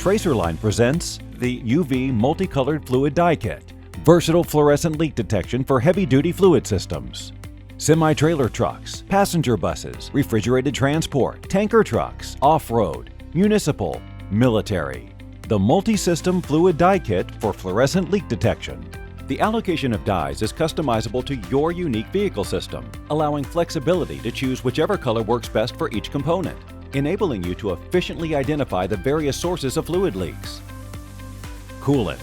Tracerline presents the UV Multicolored Fluid Dye Kit, versatile fluorescent leak detection for heavy-duty fluid systems. Semi-trailer trucks, passenger buses, refrigerated transport, tanker trucks, off-road, municipal, military. The multi-system fluid dye kit for fluorescent leak detection. The allocation of dyes is customizable to your unique vehicle system, allowing flexibility to choose whichever color works best for each component, enabling you to efficiently identify the various sources of fluid leaks. Coolant,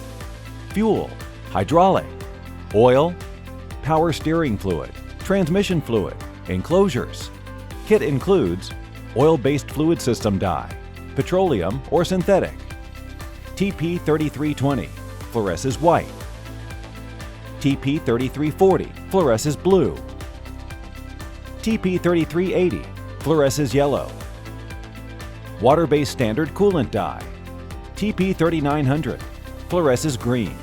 fuel, hydraulic, oil, power steering fluid, transmission fluid, enclosures. Kit includes oil-based fluid system dye, petroleum or synthetic. TP3320 fluoresces white. TP3340 fluoresces blue. TP3380 fluoresces yellow. Water-based standard coolant dye. TP3900 fluoresces green.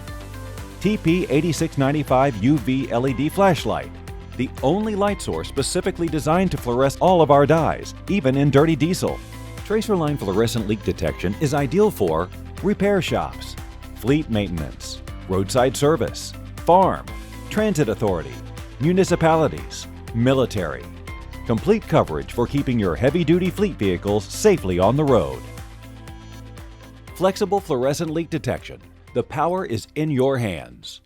TP8695 UV LED flashlight, the only light source specifically designed to fluoresce all of our dyes, even in dirty diesel. Tracerline fluorescent leak detection is ideal for repair shops, fleet maintenance, roadside service, farm, transit authority, municipalities, military. Complete coverage for keeping your heavy-duty fleet vehicles safely on the road. Flexible fluorescent leak detection. The power is in your hands.